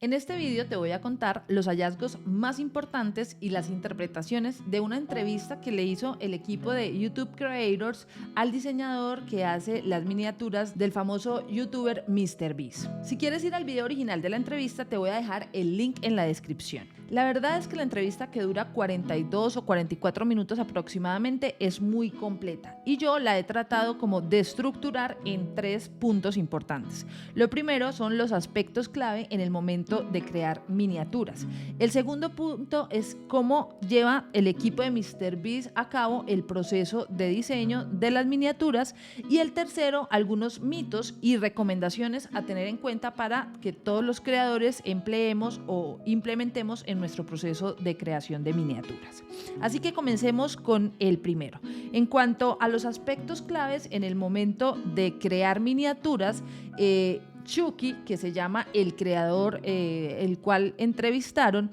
En este vídeo te voy a contar los hallazgos más importantes y las interpretaciones de una entrevista que le hizo el equipo de YouTube Creators al diseñador que hace las miniaturas del famoso youtuber MrBeast. Si quieres ir al video original de la entrevista, te voy a dejar el link en la descripción. La verdad es que la entrevista, que dura 42 o 44 minutos aproximadamente, es muy completa y yo la he tratado como de estructurar en 3 puntos importantes. Lo primero son los aspectos clave en el momento de crear miniaturas. El segundo punto es cómo lleva el equipo de MrBeast a cabo el proceso de diseño de las miniaturas, y el tercero, algunos mitos y recomendaciones a tener en cuenta para que todos los creadores empleemos o implementemos en nuestro proceso de creación de miniaturas. Así que comencemos con el primero. En cuanto a los aspectos claves en el momento de crear miniaturas, Chucky, que se llama el creador, el cual entrevistaron,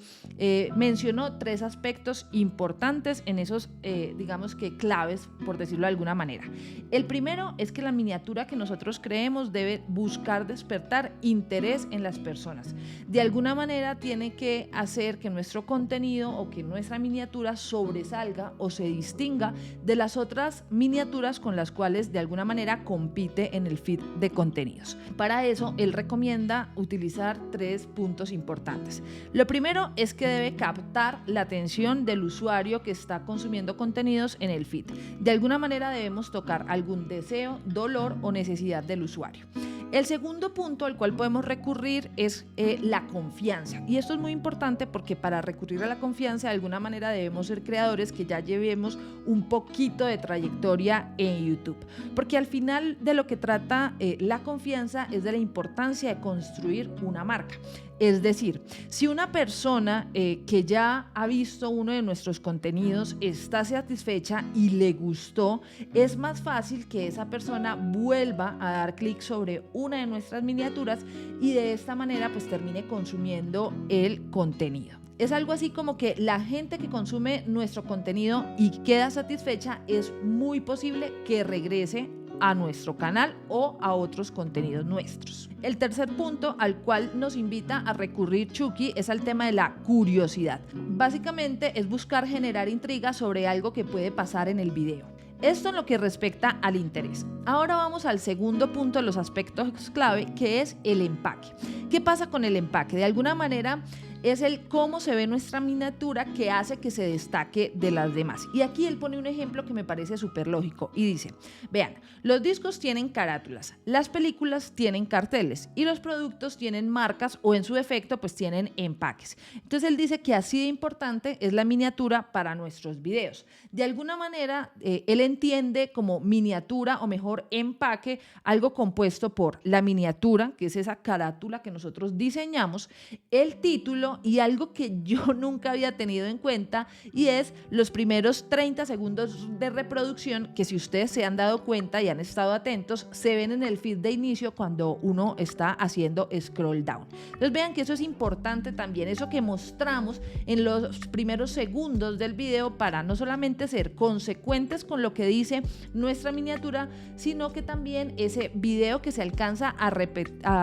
mencionó 3 aspectos importantes en esos, digamos que claves, por decirlo de alguna manera. El primero es que la miniatura que nosotros creemos debe buscar despertar interés en las personas. De alguna manera tiene que hacer que nuestro contenido o que nuestra miniatura sobresalga o se distinga de las otras miniaturas con las cuales de alguna manera compite en el feed de contenidos. Para eso, él recomienda utilizar 3 puntos importantes. Lo primero es que debe captar la atención del usuario que está consumiendo contenidos en el feed. De alguna manera debemos tocar algún deseo, dolor o necesidad del usuario. El segundo punto al cual podemos recurrir es la confianza, y esto es muy importante porque para recurrir a la confianza de alguna manera debemos ser creadores que ya llevemos un poquito de trayectoria en YouTube, porque al final de lo que trata la confianza es de la importancia de construir una marca. Es decir, si una persona que ya ha visto uno de nuestros contenidos está satisfecha y le gustó, es más fácil que esa persona vuelva a dar clic sobre una de nuestras miniaturas y de esta manera pues termine consumiendo el contenido. Es algo así como que la gente que consume nuestro contenido y queda satisfecha, es muy posible que regrese a nuestro canal o a otros contenidos nuestros. El tercer punto al cual nos invita a recurrir Chucky es al tema de la curiosidad. Básicamente es buscar generar intriga sobre algo que puede pasar en el video. Esto en lo que respecta al interés. Ahora vamos al segundo punto de los aspectos clave, que es el empaque. ¿Qué pasa con el empaque? De alguna manera es el cómo se ve nuestra miniatura que hace que se destaque de las demás. Y aquí él pone un ejemplo que me parece súper lógico y dice: vean, los discos tienen carátulas, las películas tienen carteles y los productos tienen marcas o en su defecto pues tienen empaques. Entonces él dice que así de importante es la miniatura para nuestros videos. De alguna manera él entiende como miniatura, o mejor empaque, algo compuesto por la miniatura, que es esa carátula que nosotros diseñamos, el título y algo que yo nunca había tenido en cuenta, y es los primeros 30 segundos de reproducción, que si ustedes se han dado cuenta y han estado atentos, se ven en el feed de inicio cuando uno está haciendo scroll down. Entonces vean que eso es importante también, eso que mostramos en los primeros segundos del video, para no solamente ser consecuentes con lo que dice nuestra miniatura, sino que también ese video que se alcanza a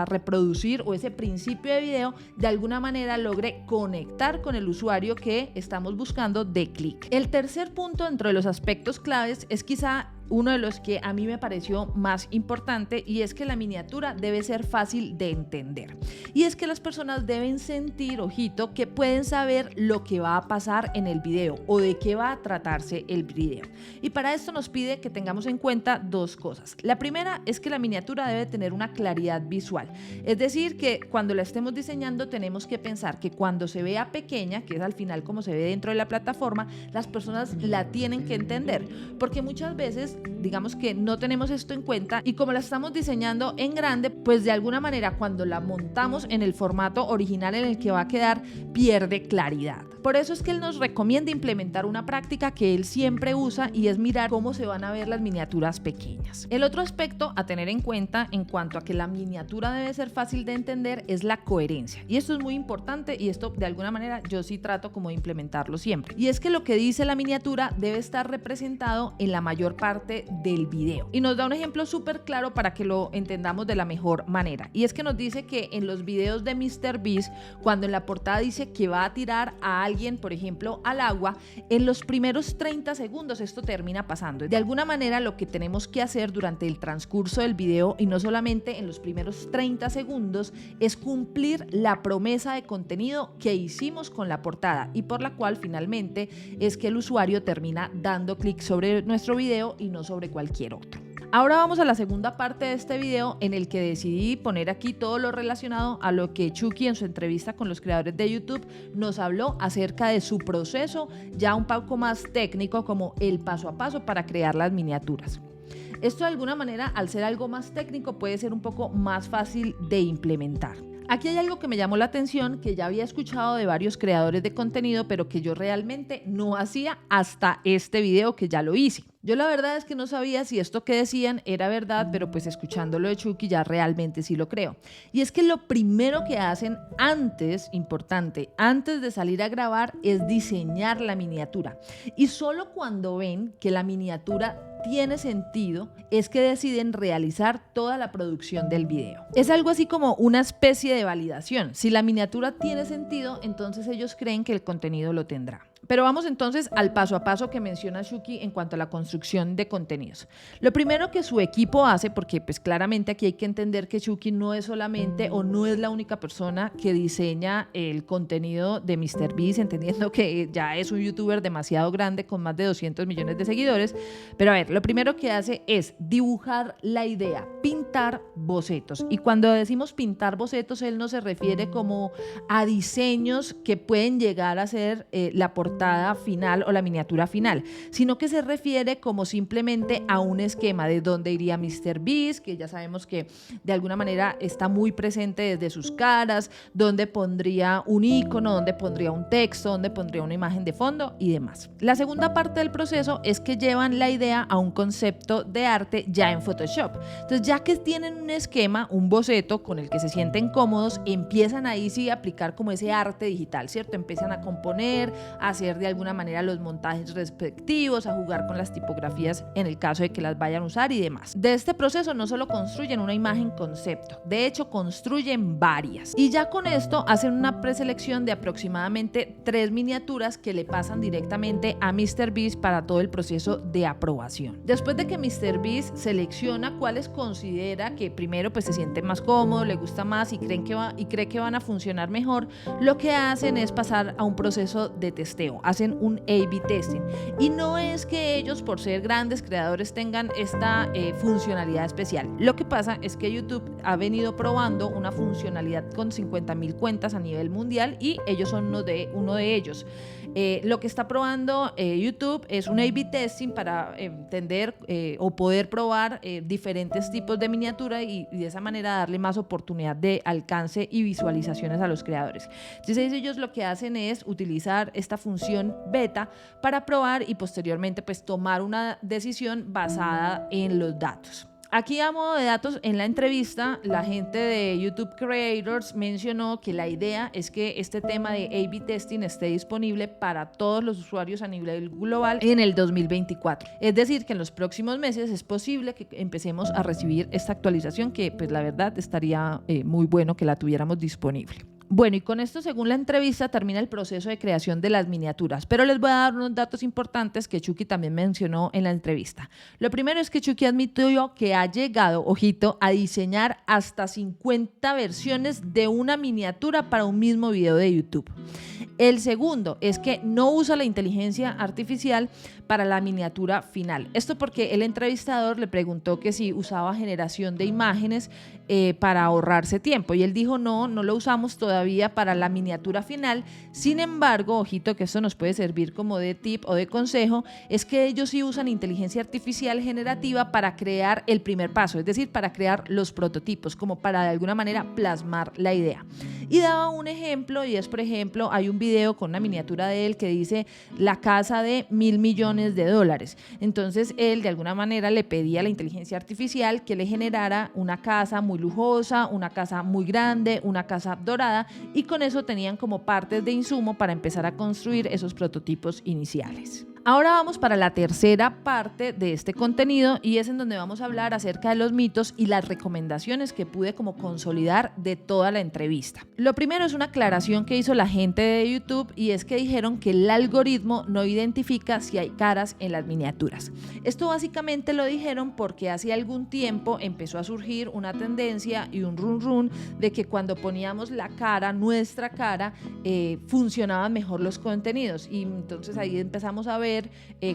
reproducir, o ese principio de video, de alguna manera logre conectar con el usuario que estamos buscando de clic. El tercer punto dentro de los aspectos claves es quizá uno de los que a mí me pareció más importante, y es que la miniatura debe ser fácil de entender. Y es que las personas deben sentir, ojito, que pueden saber lo que va a pasar en el video o de qué va a tratarse el video. Y para esto nos pide que tengamos en cuenta 2 cosas. La primera es que la miniatura debe tener una claridad visual. Es decir, que cuando la estemos diseñando tenemos que pensar que cuando se vea pequeña, que es al final como se ve dentro de la plataforma, las personas la tienen que entender, porque muchas veces digamos que no tenemos esto en cuenta, y como la estamos diseñando en grande, pues de alguna manera cuando la montamos en el formato original en el que va a quedar, pierde claridad. Por eso es que él nos recomienda implementar una práctica que él siempre usa y es mirar cómo se van a ver las miniaturas pequeñas. El otro aspecto a tener en cuenta en cuanto a que la miniatura debe ser fácil de entender es la coherencia. Y esto es muy importante y esto de alguna manera yo sí trato como de implementarlo siempre. Y es que lo que dice la miniatura debe estar representado en la mayor parte del video. Y nos da un ejemplo súper claro para que lo entendamos de la mejor manera. Y es que nos dice que en los videos de MrBeast, cuando en la portada dice que va a tirar a alguien, por ejemplo, al agua, en los primeros 30 segundos esto termina pasando. De alguna manera lo que tenemos que hacer durante el transcurso del video y no solamente en los primeros 30 segundos es cumplir la promesa de contenido que hicimos con la portada y por la cual finalmente es que el usuario termina dando clic sobre nuestro video y no sobre cualquier otro. Ahora vamos a la segunda parte de este video en el que decidí poner aquí todo lo relacionado a lo que Chucky en su entrevista con los creadores de YouTube nos habló acerca de su proceso ya un poco más técnico, como el paso a paso para crear las miniaturas. Esto de alguna manera, al ser algo más técnico, puede ser un poco más fácil de implementar. Aquí hay algo que me llamó la atención, que ya había escuchado de varios creadores de contenido, pero que yo realmente no hacía hasta este video que ya lo hice. Yo la verdad es que no sabía si esto que decían era verdad, pero pues escuchándolo de Chucky ya realmente sí lo creo. Y es que lo primero que hacen antes, importante, antes de salir a grabar es diseñar la miniatura. Y solo cuando ven que la miniatura tiene sentido es que deciden realizar toda la producción del video. Es algo así como una especie de validación. Si la miniatura tiene sentido, entonces ellos creen que el contenido lo tendrá. Pero vamos entonces al paso a paso que menciona Chucky en cuanto a la construcción de contenidos. Lo primero que su equipo hace, porque pues claramente aquí hay que entender que Chucky no es solamente o no es la única persona que diseña el contenido de MrBeast, entendiendo que ya es un youtuber demasiado grande con más de 200 millones de seguidores. Pero a ver, lo primero que hace es dibujar la idea, pintar bocetos. Y cuando decimos pintar bocetos, él no se refiere como a diseños que pueden llegar a ser la portada final o la miniatura final, sino que se refiere como simplemente a un esquema de dónde iría MrBeast, que ya sabemos que de alguna manera está muy presente desde sus caras, dónde pondría un icono, dónde pondría un texto, dónde pondría una imagen de fondo y demás. La segunda parte del proceso es que llevan la idea a un concepto de arte ya en Photoshop. Entonces, ya que tienen un esquema, un boceto con el que se sienten cómodos, empiezan ahí sí a aplicar como ese arte digital, ¿cierto? Empiezan a componer, a hacer de alguna manera los montajes respectivos, a jugar con las tipografías en el caso de que las vayan a usar y demás. De este proceso no solo construyen una imagen concepto, de hecho construyen varias. Y ya con esto hacen una preselección de aproximadamente 3 miniaturas que le pasan directamente a MrBeast para todo el proceso de aprobación. Después de que MrBeast selecciona cuáles considera que primero pues se siente más cómodo, le gusta más y cree que van a funcionar mejor, lo que hacen es pasar a un proceso de testeo. Hacen un A/B testing y no es que ellos por ser grandes creadores tengan esta funcionalidad especial. Lo que pasa es que YouTube ha venido probando una funcionalidad con 50,000 cuentas a nivel mundial y ellos son uno de ellos. Lo que está probando YouTube es un A/B testing para entender o poder probar diferentes tipos de miniatura y de esa manera darle más oportunidad de alcance y visualizaciones a los creadores. Entonces ellos lo que hacen es utilizar esta función beta para probar y posteriormente pues tomar una decisión basada en los datos. Aquí a modo de datos, en la entrevista, la gente de YouTube Creators mencionó que la idea es que este tema de A/B testing esté disponible para todos los usuarios a nivel global en el 2024. Es decir, que en los próximos meses es posible que empecemos a recibir esta actualización que pues la verdad estaría muy bueno que la tuviéramos disponible. Bueno, y con esto, según la entrevista, termina el proceso de creación de las miniaturas, pero les voy a dar unos datos importantes que Chucky también mencionó en la entrevista. Lo primero es que Chucky admitió que ha llegado, ojito, a diseñar hasta 50 versiones de una miniatura para un mismo video de YouTube. El segundo es que no usa la inteligencia artificial para la miniatura final. Esto porque el entrevistador le preguntó que si usaba generación de imágenes para ahorrarse tiempo y él dijo no lo usamos todavía para la miniatura final. Sin embargo, ojito que esto nos puede servir como de tip o de consejo, es que ellos sí usan inteligencia artificial generativa para crear el primer paso, es decir, para crear los prototipos, como para de alguna manera plasmar la idea. Y daba un ejemplo y es, por ejemplo, hay un video con una miniatura de él que dice la casa de $1.000 millones. Entonces él de alguna manera le pedía a la inteligencia artificial que le generara una casa muy lujosa, una casa muy grande, una casa dorada, y con eso tenían como partes de insumo para empezar a construir esos prototipos iniciales. Ahora vamos para la tercera parte de este contenido y es en donde vamos a hablar acerca de los mitos y las recomendaciones que pude como consolidar de toda la entrevista. Lo primero es una aclaración que hizo la gente de YouTube y es que dijeron que el algoritmo no identifica si hay caras en las miniaturas. Esto básicamente lo dijeron porque hace algún tiempo empezó a surgir una tendencia y un run de que cuando poníamos la cara, nuestra cara, funcionaban mejor los contenidos, y entonces ahí empezamos a ver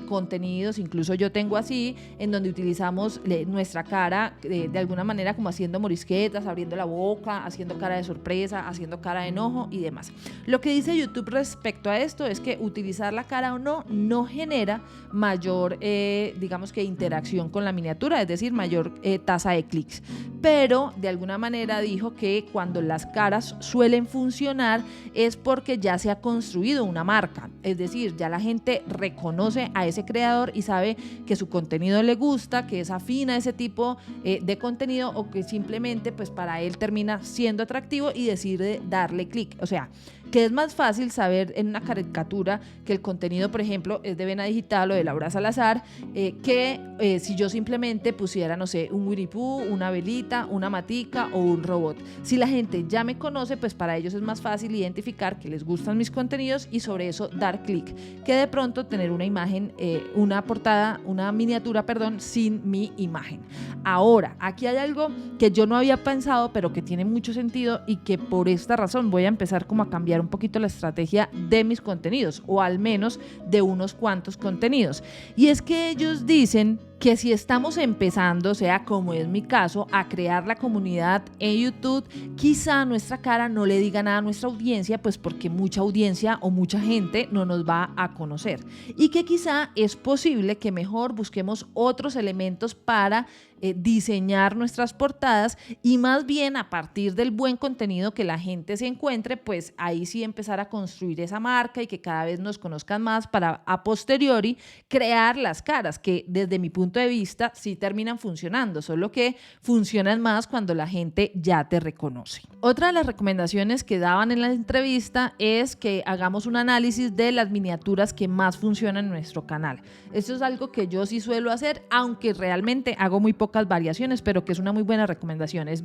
contenidos, incluso yo tengo así, en donde utilizamos nuestra cara de alguna manera como haciendo morisquetas, abriendo la boca, haciendo cara de sorpresa, haciendo cara de enojo y demás. Lo que dice YouTube respecto a esto es que utilizar la cara o no genera mayor, digamos que interacción con la miniatura, es decir, mayor tasa de clics, pero de alguna manera dijo que cuando las caras suelen funcionar es porque ya se ha construido una marca, es decir, ya la gente reconoce a ese creador y sabe que su contenido le gusta, que es afín a ese tipo de contenido, o que simplemente pues para él termina siendo atractivo y decide darle clic. O sea, que es más fácil saber en una caricatura que el contenido, por ejemplo, es de Vena Digital o de Laura Salazar, que si yo simplemente pusiera, no sé, un Winnie Pooh, una velita, una matica o un robot. Si la gente ya me conoce, pues para ellos es más fácil identificar que les gustan mis contenidos y sobre eso dar clic, que de pronto tener una imagen, una portada, una miniatura, perdón, sin mi imagen. Ahora, aquí hay algo que yo no había pensado, pero que tiene mucho sentido y que por esta razón voy a empezar como a cambiar un poquito la estrategia de mis contenidos, o al menos de unos cuantos contenidos. Y es que ellos dicen que si estamos empezando, o sea, como es mi caso, a crear la comunidad en YouTube, quizá nuestra cara no le diga nada a nuestra audiencia, pues porque mucha audiencia o mucha gente no nos va a conocer, y que quizá es posible que mejor busquemos otros elementos para diseñar nuestras portadas, y más bien a partir del buen contenido que la gente se encuentre, pues ahí sí empezar a construir esa marca y que cada vez nos conozcan más para a posteriori crear las caras que desde mi punto de vista sí terminan funcionando, solo que funcionan más cuando la gente ya te reconoce. Otra de las recomendaciones que daban en la entrevista es que hagamos un análisis de las miniaturas que más funcionan en nuestro canal. Esto es algo que yo sí suelo hacer, aunque realmente hago muy pocas variaciones, pero que es una muy buena recomendación, es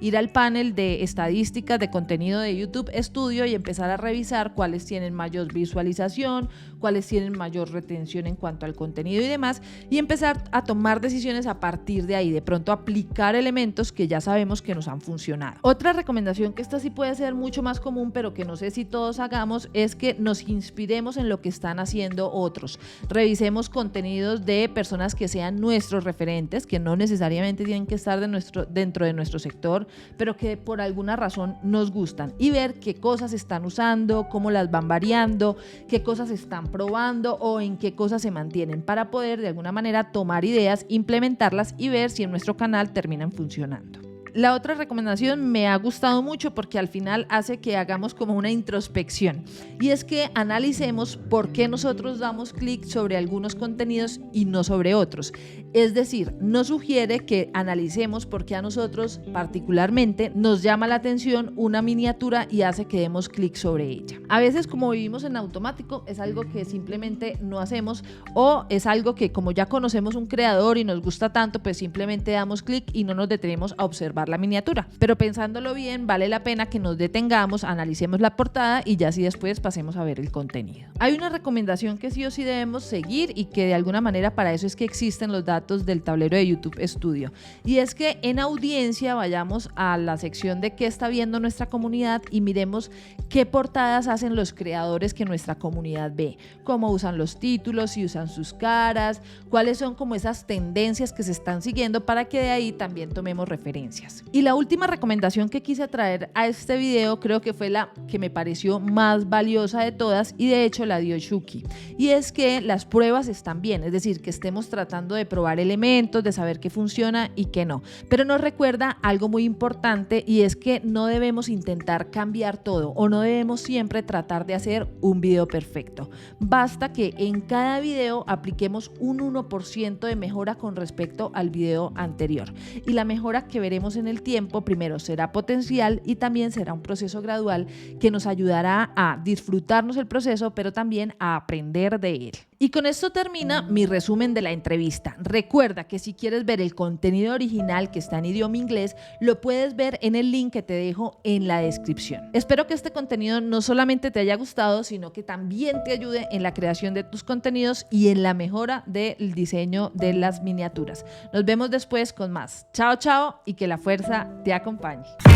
ir al panel de estadísticas de contenido de YouTube Studio y empezar a revisar cuáles tienen mayor visualización, cuáles tienen mayor retención en cuanto al contenido y demás, y empezar a tomar decisiones a partir de ahí, de pronto aplicar elementos que ya sabemos que nos han funcionado. Otra recomendación, que esta sí puede ser mucho más común, pero que no sé si todos hagamos, es que nos inspiremos en lo que están haciendo otros. Revisemos contenidos de personas que sean nuestros referentes, que no necesariamente tienen que estar dentro de nuestro sector, pero que por alguna razón nos gustan, y ver qué cosas están usando, cómo las van variando, qué cosas están probando o en qué cosas se mantienen, para poder de alguna manera tomar ideas, implementarlas y ver si en nuestro canal terminan funcionando. La otra recomendación me ha gustado mucho porque al final hace que hagamos como una introspección, y es que analicemos por qué nosotros damos clic sobre algunos contenidos y no sobre otros. Es decir, nos sugiere que analicemos por qué a nosotros particularmente nos llama la atención una miniatura y hace que demos clic sobre ella. A veces, como vivimos en automático, es algo que simplemente no hacemos, o es algo que como ya conocemos un creador y nos gusta tanto, pues simplemente damos clic y no nos detenemos a observar la miniatura. Pero pensándolo bien, vale la pena que nos detengamos, analicemos la portada y ya así después pasemos a ver el contenido. Hay una recomendación que sí o sí debemos seguir, y que de alguna manera para eso es que existen los datos del tablero de YouTube Studio, y es que en audiencia vayamos a la sección de qué está viendo nuestra comunidad y miremos qué portadas hacen los creadores que nuestra comunidad ve, cómo usan los títulos, si usan sus caras, cuáles son como esas tendencias que se están siguiendo, para que de ahí también tomemos referencias. miniaturas. Y la última recomendación que quise traer a este video creo que fue la que me pareció más valiosa de todas, y de hecho la dio Shuki, y es que las pruebas están bien, es decir, que estemos tratando de probar elementos, de saber qué funciona y qué no, pero nos recuerda algo muy importante, y es que no debemos intentar cambiar todo o no debemos siempre tratar de hacer un video perfecto. Basta que en cada video apliquemos un 1% de mejora con respecto al video anterior, y la mejora que veremos en el tiempo primero será potencial y también será un proceso gradual que nos ayudará a disfrutarnos el proceso, pero también a aprender de él. Y con esto termina mi resumen de la entrevista. Recuerda que si quieres ver el contenido original que está en idioma inglés, lo puedes ver en el link que te dejo en la descripción. Espero que este contenido no solamente te haya gustado, sino que también te ayude en la creación de tus contenidos y en la mejora del diseño de las miniaturas. Nos vemos después con más. Chao, chao, y que la fuerza te acompañe.